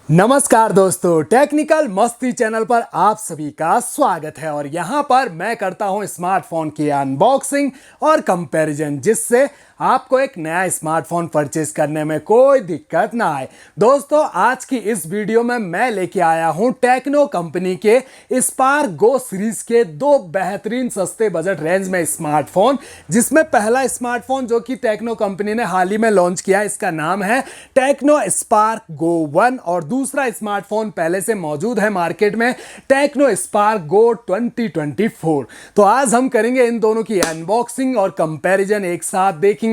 नमस्कार दोस्तों, टेक्निकल मस्ती चैनल पर आप सभी का स्वागत है। और यहाँ पर मैं करता हूँ स्मार्टफोन की अनबॉक्सिंग और कंपैरिजन, जिससे आपको एक नया स्मार्टफोन परचेज करने में कोई दिक्कत ना आए। दोस्तों, आज की इस वीडियो में मैं लेके आया हूँ टेक्नो कंपनी के स्पार्क गो सीरीज के दो बेहतरीन सस्ते बजट रेंज में स्मार्टफोन, जिसमें पहला स्मार्टफोन जो कि टेक्नो कंपनी ने हाल ही में लॉन्च किया, इसका नाम है टेक्नो स्पार्क गो 1 और दूसरा स्मार्टफोन पहले से मौजूद है मार्केट में, टेक्नो स्पार्क गो 2024। तो आज हम करेंगे इन दोनों की अनबॉक्सिंग और कंपैरिजन, एक साथ देखेंगे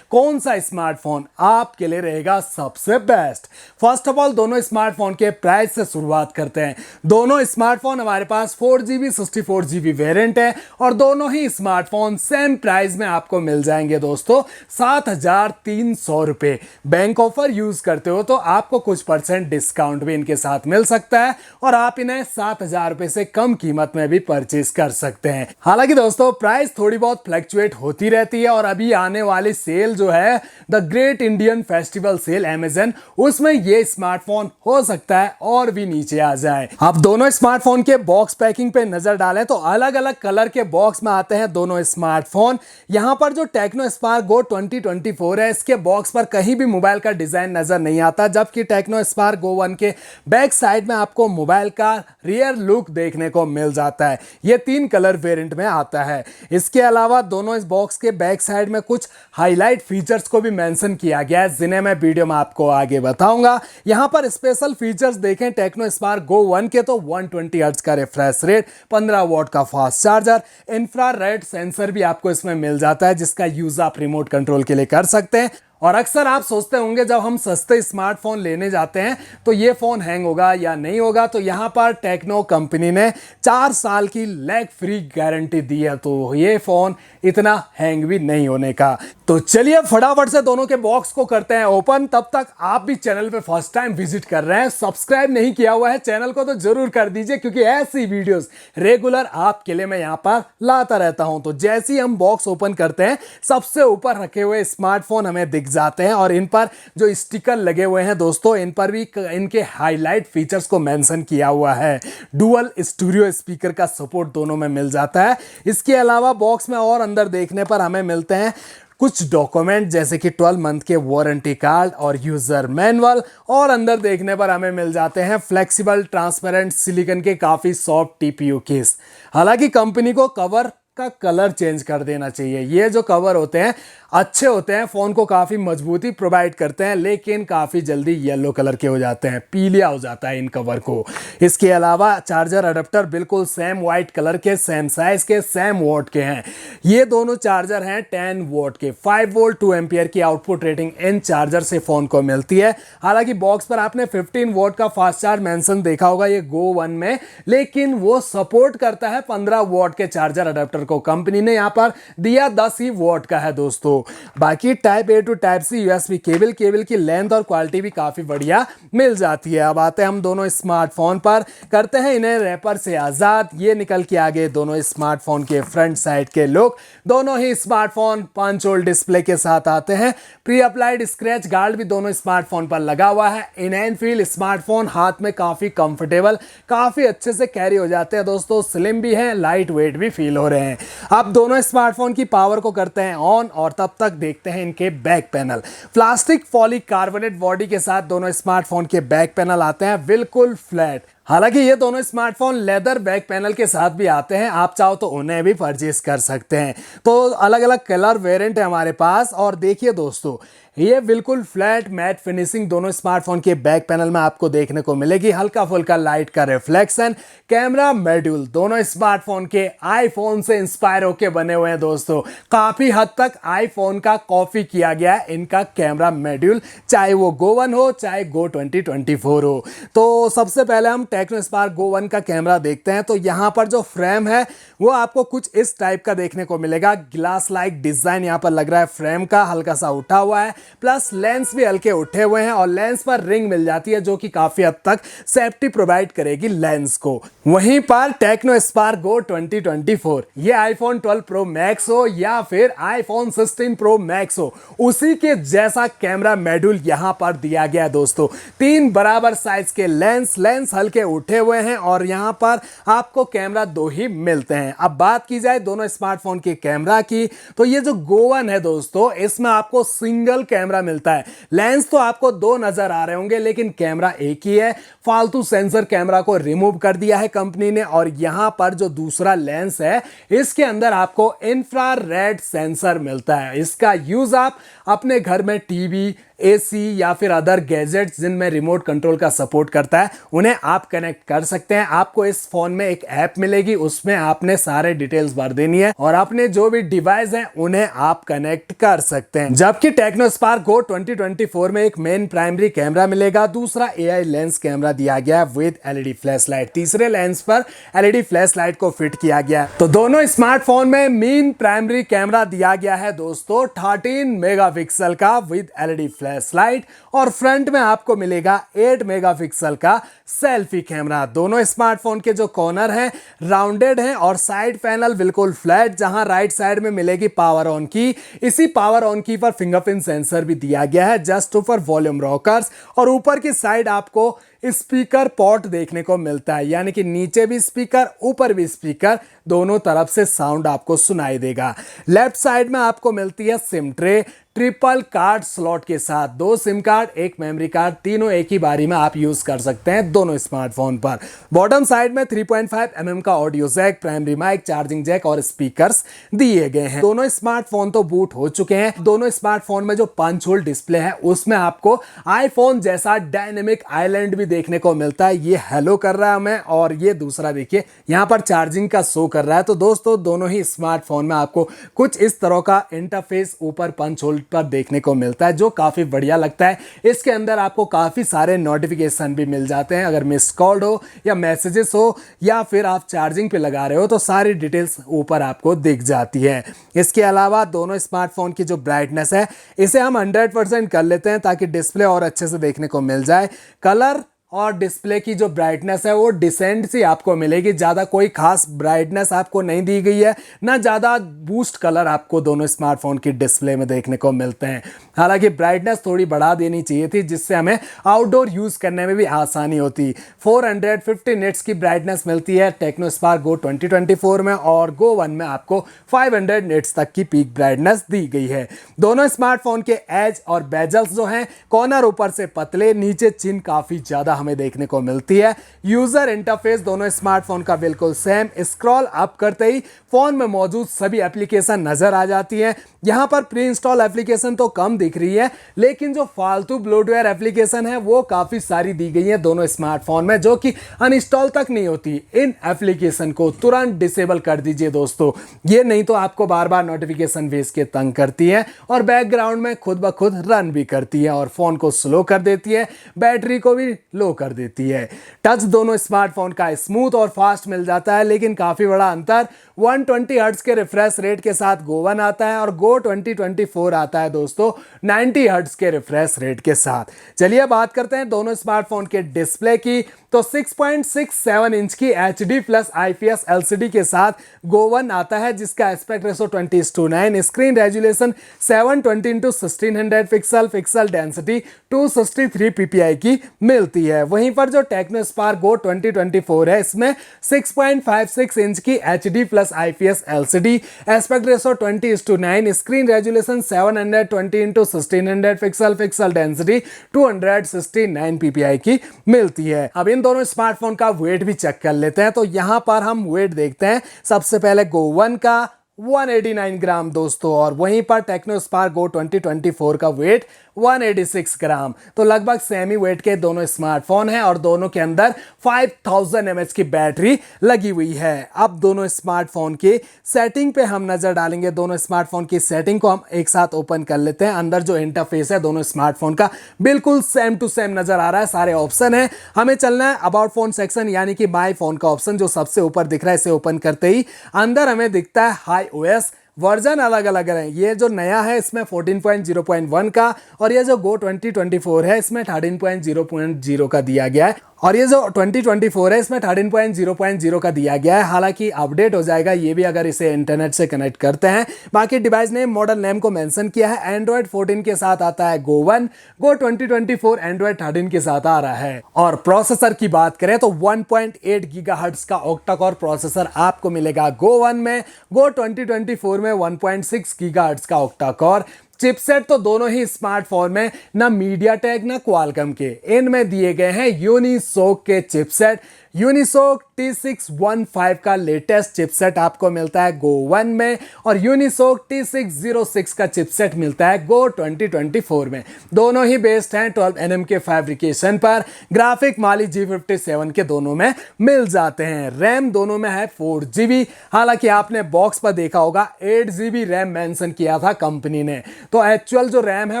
कौन सा स्मार्टफोन आपके लिए रहेगा सबसे बेस्ट। फर्स्ट ऑफ ऑल, दोनों स्मार्टफोन के प्राइस से शुरुआत करते हैं। दोनों स्मार्टफोन हमारे पास 4GB 64GB वेरिएंट है और दोनों ही स्मार्टफोन सेम प्राइस में आपको मिल जाएंगे दोस्तों, 7,300 रुपए। बैंक ऑफर यूज करते हो तो आपको कुछ परसेंट डिस्काउंट भी इनके साथ मिल सकता है और आप इन्हें 7,000 रुपए से कम कीमत में भी परचेज कर सकते हैं। हालांकि दोस्तों, प्राइस थोड़ी बहुत फ्लक्चुएट होती रहती है और अभी आने वाली सेल जो है the great Indian festival sale Amazon, उसमें ये स्मार्टफोन हो सकता है और भी नीचे आ जाए। अब दोनों स्मार्टफोन के बॉक्स पैकिंग पे नजर डालें तो अलग अलग कलर के बॉक्स में आते हैं दोनों स्मार्टफोन। यहां पर जो टेक्नो स्पार्क गो 2024 है, इसके बॉक्स पर कहीं भी मोबाइल का डिजाइन नजर नहीं आता, जबकि टेक्नो स्पार्क गो 1 के बैक साइड में आपको मोबाइल का रियर लुक देखने को मिल जाता है। ये 3 कलर वेरिएंट में आता है। इसके अलावा दोनों इस बॉक्स के बैक साइड में कुछ हाईलाइट फीचर्स को भी मेंशन किया गया है, जिन्हें मैं वीडियो में आपको आगे बताऊंगा। यहां पर स्पेशल फीचर्स देखें टेक्नो स्पार्क गो 1 के तो 120 हर्ट्ज का रिफ्रेश रेट, 15 वॉट का फास्ट चार्जर, इंफ्रारेड सेंसर भी आपको इसमें मिल जाता है, जिसका यूज आप रिमोट कंट्रोल के लिए कर सकते हैं। और अक्सर आप सोचते होंगे जब हम सस्ते स्मार्टफोन लेने जाते हैं तो ये फोन हैंग होगा या नहीं होगा, तो यहां पर टेक्नो कंपनी ने 4 साल की लैग फ्री गारंटी दी है, तो ये फोन इतना हैंग भी नहीं होने का। तो चलिए फटाफट से दोनों के बॉक्स को करते हैं ओपन। तब तक आप भी चैनल पे फर्स्ट टाइम विजिट कर रहे हैं, सब्सक्राइब नहीं किया हुआ है चैनल को तो जरूर कर दीजिए, क्योंकि ऐसी वीडियोस रेगुलर आपके लिए मैं यहां पर लाता रहता हूं। तो जैसे ही हम बॉक्स ओपन करते हैं, सबसे ऊपर रखे हुए स्मार्टफोन हमें दिख जाते हैं और इन पर जो स्टिकर लगे हुए हैं दोस्तों, इन पर भी इनके हाईलाइट फीचर्स को मेंशन किया हुआ है। डुअल स्टूडियो स्पीकर का सपोर्ट दोनों में मिल जाता है। इसके अलावा बॉक्स में और अंदर देखने पर हमें मिलते हैं कुछ डॉक्यूमेंट, जैसे कि 12 मंथ के वारंटी कार्ड और यूजर मैनुअल, और अंदर देखने पर हमें मिल जाते हैं फ्लेक्सिबल ट्रांसपेरेंट सिलिकॉन के काफी सॉफ्ट टीपीयू केस। हालांकि कंपनी को कवर का कलर चेंज कर देना चाहिए। ये जो कवर होते हैं अच्छे होते हैं, फोन को काफी मजबूती प्रोवाइड करते हैं, लेकिन काफी जल्दी येलो कलर के हो जाते हैं, पीलिया हो जाता है इन कवर को। इसके अलावा चार्जर अडेप्टर बिल्कुल सेम व्हाइट कलर के, सेम साइज के, सेम वोट के हैं। ये दोनों चार्जर हैं 10 वोट के। 5 वोल्ट 2 एम्पियर की आउटपुट रेटिंग इन चार्जर से फोन को मिलती है। हालांकि बॉक्स पर आपने 15 वोट का फास्ट चार्ज मेंशन देखा होगा ये गो 1 में, लेकिन वो सपोर्ट करता है 15 वोट के चार्जर अडेप्टर को। कंपनी ने यहां पर दिया 10 ही वोट का है दोस्तों। बाकी type A to type C USB cable की लेंथ और क्वालिटी भी काफी बढ़िया मिल जाती है। अब आते हैं हम दोनों स्मार्टफोन पर, करते हैं इन्हें रैपर से आजाद। ये निकल के आगे दोनों स्मार्टफोन के फ्रंट साइड के लुक। दोनों ही स्मार्टफोन पंच होल डिस्प्ले के साथ आते हैं। प्री अप्लाइड स्क्रैच गार्ड भी दोनों स्मार्टफोन पर लगा हुआ है। इन हैंड फील स्मार्टफोन हाथ में काफी कंफर्टेबल, काफी अच्छे से कैरी हो जाते हैं दोस्तों। स्लिम भी है, लाइट वेट भी फील हो रहे हैं। अब दोनों स्मार्टफोन की पावर को करते हैं ऑन और तब तक देखते हैं इनके back panel. Plastic polycarbonate body के साथ दोनों स्मार्टफोन के बैक पैनल आते हैं बिल्कुल फ्लैट। हालांकि ये दोनों स्मार्टफोन लेदर बैक पैनल के साथ भी आते हैं, आप चाहो तो उन्हें भी परचेज कर सकते हैं। तो अलग अलग कलर वेरिएंट है हमारे पास। और देखिए दोस्तों, ये बिल्कुल फ्लैट मैट फिनिशिंग दोनों स्मार्टफोन के बैक पैनल में आपको देखने को मिलेगी। हल्का फुल्का लाइट का रिफ्लेक्शन। कैमरा मॉड्यूल दोनों स्मार्टफोन के आईफोन से इंस्पायर होकर बने हुए हैं दोस्तों। काफी हद तक आईफोन का कॉपी किया गया है इनका कैमरा मॉड्यूल, चाहे वो गो 1 हो चाहे गो 2024 हो। तो सबसे पहले हम टेक्नो स्पार्क गो 1 का कैमरा देखते हैं। तो यहां पर जो फ्रेम है वो आपको कुछ इस टाइप का देखने को मिलेगा। ग्लास लाइक डिजाइन यहां पर लग रहा है, फ्रेम का हल्का सा उठा हुआ है। प्लस लेंस भी हल्के उठे हुए हैं और लेंस पर रिंग मिल जाती है जो कि काफी हद तक सेफ्टी प्रोवाइड करेगी लेंस को। वहीं पर टेक्नो स्पार्क गो 2024, ये आईफोन 12 प्रो मैक्स हो या फिर आईफोन 16 प्रो मैक्स हो, उसी के जैसा कैमरा मॉड्यूल यहां पर दिया गया है दोस्तों। 3 बराबर साइज के लेंस हल्के उठे हुए हैं और यहां पर आपको कैमरा 2 ही मिलते हैं। अब बात की जाए दोनों स्मार्टफोन के कैमरा की, तो ये जो Go1 है दोस्तों, इसमें आपको सिंगल कैमरा मिलता है। लेंस तो आपको 2 नजर आ रहे होंगे लेकिन कैमरा एक ही है। फालतू सेंसर कैमरा को रिमूव कर दिया है कंपनी ने और यहां पर जो दूसरा लेंस है इसके अंदर आपको इंफ्रारेड सेंसर मिलता है। इसका यूज आप अपने घर में टीवी, एसी या फिर अदर गैजेट्स जिनमें रिमोट कंट्रोल का सपोर्ट करता है उन्हें आप कनेक्ट कर सकते हैं। आपको इस फोन में एक ऐप मिलेगी, उसमें आपने सारे डिटेल्स भर देनी है और अपने जो भी डिवाइस हैं उन्हें आप कनेक्ट कर सकते हैं। जबकि टेक्नो स्पार्क गो 2024 में एक मेन प्राइमरी कैमरा मिलेगा, दूसरा एआई लेंस कैमरा दिया गया है विद एलईडी फ्लैश लाइट। तीसरे लेंस पर एलईडी फ्लैश लाइट को फिट किया गया है। तो दोनों स्मार्टफोन में मेन प्राइमरी कैमरा दिया गया है दोस्तों 13 मेगापिक्सल का विद एलईडी फ्लैश लाइट और फ्रंट में आपको मिलेगा 8 मेगापिक्सल का सेल्फी कैमरा। दोनों स्मार्टफोन के जो कॉर्नर हैं राउंडेड हैं और साइड पैनल बिल्कुल फ्लैट, जहां राइट साइड में मिलेगी पावर ऑन की। इसी पावर ऑन की पर फिंगरप्रिंट सेंसर भी दिया गया है जस्ट फॉर वॉल्यूम रॉकर्स और ऊपर की साइड आपको स्पीकर पोर्ट देखने को मिलता है, यानी कि नीचे भी स्पीकर ऊपर भी स्पीकर, दोनों तरफ से साउंड आपको सुनाई देगा। लेफ्ट साइड में आपको मिलती है SIM tray triple card slot के साथ, 2 सिम कार्ड, 1 मेमोरी कार्ड, तीनों एक ही बारी में आप यूज कर सकते हैं दोनों स्मार्टफोन पर। बॉटम साइड में 3.5 mm का audio jack, primary mic, charging jack और स्पीकर्स दिए गए हैं। दोनों स्मार्टफोन तो बूट हो चुके हैं। दोनों स्मार्टफोन में जो पंच होल डिस्प्ले है उसमें आपको आईफोन जैसा डायनेमिक आइलैंड भी देखने को मिलता है। ये हेलो कर रहा है हमें और ये दूसरा देखिए यहां पर चार्जिंग का शो कर रहा है। तो दोस्तों दोनों ही स्मार्टफोन में आपको कुछ इस तरह का इंटरफेस ऊपर पंच होल पर देखने को मिलता है जो काफी बढ़िया लगता है। इसके अंदर आपको काफी सारे नोटिफिकेशन भी मिल जाते हैं, अगर मिस कॉल हो या मैसेजेस हो या फिर आप चार्जिंग पे लगा रहे हो तो सारी डिटेल्स ऊपर आपको दिख जाती है। इसके अलावा दोनों स्मार्टफोन की जो ब्राइटनेस है इसे हम 100% कर लेते हैं ताकि डिस्प्ले और अच्छे से देखने को मिल जाए। कलर और डिस्प्ले की जो ब्राइटनेस है वो डिसेंट सी आपको मिलेगी, ज़्यादा कोई खास ब्राइटनेस आपको नहीं दी गई है, ना ज़्यादा बूस्ट कलर आपको दोनों स्मार्टफोन की डिस्प्ले में देखने को मिलते हैं। हालांकि ब्राइटनेस थोड़ी बढ़ा देनी चाहिए थी जिससे हमें आउटडोर यूज़ करने में भी आसानी होती। 450 निट्स की ब्राइटनेस मिलती है टेक्नो स्पार्क गो 2024 में और Go1 में आपको 500 निट्स तक की पीक ब्राइटनेस दी गई है। दोनों स्मार्टफोन के एज और बेजल्स जो हैं कॉर्नर ऊपर से पतले, नीचे चिन काफ़ी ज़्यादा हमें देखने को मिलती है। यूजर इंटरफेस दोनों स्मार्टफोन का बिल्कुल सेम, स्क्रॉल अप करते ही फोन में मौजूद सभी एप्लीकेशन नजर आ जाती हैं। यहां पर प्री इंस्टॉल एप्लीकेशन तो कम दिख रही है लेकिन जो फालतू ब्लोटवेयर एप्लीकेशन है वो काफी सारी दी गई है दोनों स्मार्टफोन में जो कि अनइंस्टॉल तक नहीं होती। इन एप्लीकेशन को तुरंत डिसेबल कर दीजिए दोस्तों, ये नहीं तो आपको बार बार नोटिफिकेशन भेज के तंग करती है और बैकग्राउंड में खुद ब खुद रन भी करती है और फोन को स्लो कर देती है, बैटरी को भी लो कर देती है। टच दोनों स्मार्टफोन का स्मूथ और फास्ट मिल जाता है लेकिन काफी बड़ा अंतर 120 हर्ट्ज के रिफ्रेश रेट के साथ Go1 आता है और Go 2024 आता है दोस्तों 90 हर्ट्ज के रिफ्रेश रेट के साथ। चलिए बात करते हैं दोनों स्मार्टफोन के डिस्प्ले की। तो 6.67 इंच की HD प्लस IPS LCD के साथ Go1 आता है जिसका aspect ratio 20:9, screen resolution 720x1600 pixel, pixel density 263 ppi की मिलती है। वहीं पर जो टेक्नो स्पार्क Go 2024 है इसमें 6.56 इंच की HD plus IPS LCD, aspect ratio 20:9, screen resolution 720x1600 pixel, pixel density 269 ppi की मिलती है। अब इन दोनों स्मार्टफोन का वेट भी चेक कर लेते हैं। तो यहां पर हम वेट देखते हैं सबसे पहले Go1 का 189 ग्राम दोस्तों और वहीं पर टेक्नो स्पार्क Go 2024 का वेट 186 ग्राम। तो लगभग सेमी वेट के दोनों स्मार्टफोन हैं और दोनों के अंदर 5000 mAh की बैटरी लगी हुई है। अब दोनों स्मार्टफोन की सेटिंग पे हम नजर डालेंगे। दोनों स्मार्टफोन की सेटिंग को हम एक साथ ओपन कर लेते हैं। अंदर जो इंटरफेस है दोनों स्मार्टफोन का बिल्कुल सेम टू सेम नजर आ रहा है, सारे ऑप्शन है। हमें चलना है अबाउट फोन सेक्शन यानी कि माय फोन का ऑप्शन जो सबसे ऊपर दिख रहा है, इसे ओपन करते ही अंदर हमें दिखता है iOS वर्जन अलग अलग है। ये जो नया है इसमें 14.0.1 का, और ये जो Go 2024 है इसमें 13.0.0 का दिया गया है, और ये जो 2024 है इसमें 13.0.0 का दिया गया है। हालांकि अपडेट हो जाएगा ये भी अगर इसे इंटरनेट से कनेक्ट करते हैं। बाकी डिवाइस नेम, मॉडल नेम को मेंशन किया है। एंड्रॉइड 14 के साथ आता है Go 1, Go 2024 एंड्रॉइड 13 के साथ आ रहा है। और प्रोसेसर की बात करें तो 1.8 गीगाहर्ट्ज का ऑक्टा कोर प्रोसेसर आपको मिलेगा Go 1 में। Go 2024 में 1.6 गीगाहर्ट्ज का ऑक्टा कोर। चिपसेट तो दोनों ही स्मार्टफोन में ना मीडियाटेक ना क्वालकॉम के, इनमें दिए गए हैं यूनिसोक के चिपसेट। यूनिसोक T615 का लेटेस्ट चिपसेट आपको मिलता है Go 1 में, और यूनिसोक T606 का चिपसेट मिलता है Go 2024 में। दोनों ही बेस्ड हैं 12nm के फैब्रिकेशन पर। ग्राफिक माली G57 के दोनों में मिल जाते हैं। रैम दोनों में है 4GB। हालांकि आपने बॉक्स पर देखा होगा 8GB रैम मेंशन किया था कंपनी ने, तो एक्चुअल जो रैम है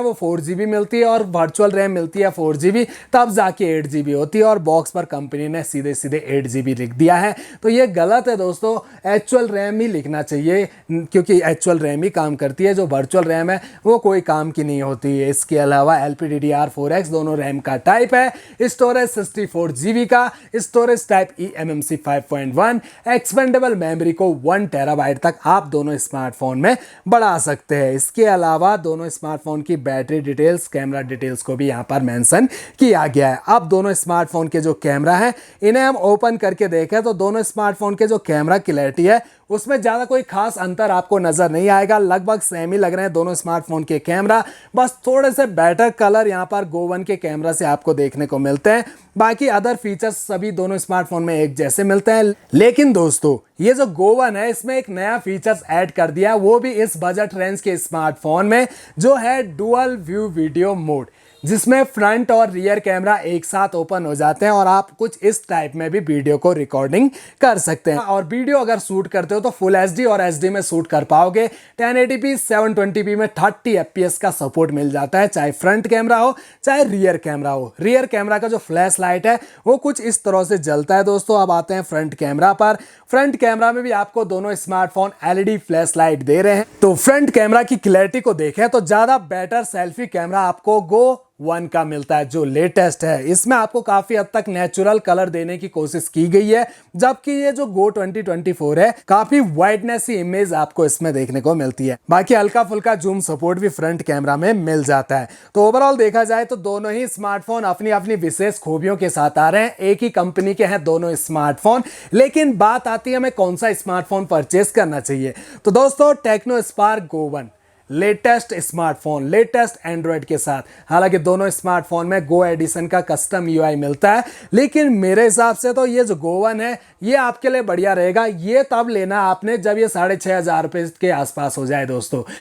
वो 4GB मिलती है और वर्चुअल रैम मिलती है 4GB, तब जाके 8GB होती है, और बॉक्स पर कंपनी ने सीधे 8GB लिख दिया है। तो ये गलत है दोस्तों, एक्चुअल रैम ही लिखना चाहिए, क्योंकि एक्चुअल रैम ही काम करती है। जो वर्चुअल रैम है वो कोई काम की नहीं होती है। इसके अलावा LPDDR4X दोनों रैम का टाइप है। स्टोरेज 64GB का, storage type eMMC 5.1, expendable memory को 1 टेराबाइट तक आप दोनों स्मार्टफोन में बढ़ा सकते हैं। इसके अलावा दोनों स्मार्टफोन की बैटरी डिटेल्स, कैमरा डिटेल्स को भी यहाँ पर मेंशन किया गया है। अब दोनों स्मार्टफोन के जो कैमरा है इन्हें हम ओपन करके देखें तो दोनों स्मार्टफोन के जो कैमरा क्लैरिटी है उसमें ज़्यादा कोई खास अंतर आपको नज़र नहीं आएगा। लगभग सेम ही लग रहे हैं दोनों स्मार्टफोन के कैमरा, बस थोड़े से बेटर कलर यहाँ पर Go 1 के कैमरा से आपको देखने को मिलते हैं। बाकी अदर फीचर्स सभी दोनों स्मार्टफोन में एक जैसे मिलते हैं। लेकिन दोस्तों ये जो Go 1 है इसमें एक नया फीचर्स ऐड कर दिया है, वो भी इस बजट रेंज के स्मार्टफोन में, जो है डुअल व्यू वीडियो मोड, जिसमें फ्रंट और रियर कैमरा एक साथ ओपन हो जाते हैं और आप कुछ इस टाइप में भी वीडियो को रिकॉर्डिंग कर सकते हैं। और वीडियो अगर शूट करते हो तो फुल HD और HD में शूट कर पाओगे। 1080p 720p में 30 FPS का सपोर्ट मिल जाता है, चाहे फ्रंट कैमरा हो चाहे रियर कैमरा हो। रियर कैमरा का जो फ्लैश लाइट है वो कुछ इस तरह से जलता है दोस्तों। अब आते हैं फ्रंट कैमरा पर। फ्रंट कैमरा में भी आपको दोनों स्मार्टफोन LED फ्लैश लाइट दे रहे हैं। तो फ्रंट कैमरा की क्लैरिटी को देखें तो ज्यादा बेटर सेल्फी कैमरा आपको Go 1 का मिलता है, जो लेटेस्ट है। इसमें आपको काफी हद तक नेचुरल कलर देने की कोशिश की गई है, जबकि ये जो Go 2024 है काफी वाइटनेस ही इमेज आपको इसमें देखने को मिलती है। बाकी हल्का फुल्का जूम सपोर्ट भी फ्रंट कैमरा में मिल जाता है। तो ओवरऑल देखा जाए तो दोनों ही स्मार्टफोन अपनी अपनी विशेष खूबियों के साथ आ रहे हैं। एक ही कंपनी के हैं दोनों स्मार्टफोन, लेकिन बात आती है हमें कौन सा स्मार्टफोन परचेस करना चाहिए। तो दोस्तों Tecno Spark Go 1 latest smartphone, latest Android के साथ। हालांकि दोनों स्मार्टफोन में Go एडिशन का कस्टम UI मिलता है, लेकिन मेरे हिसाब से तो ये जो Go 1 है ये आपके लिए बढ़िया रहेगा। ये तब लेना आपने जब ये 6,500 रुपये के आसपास हो जाए दोस्तों।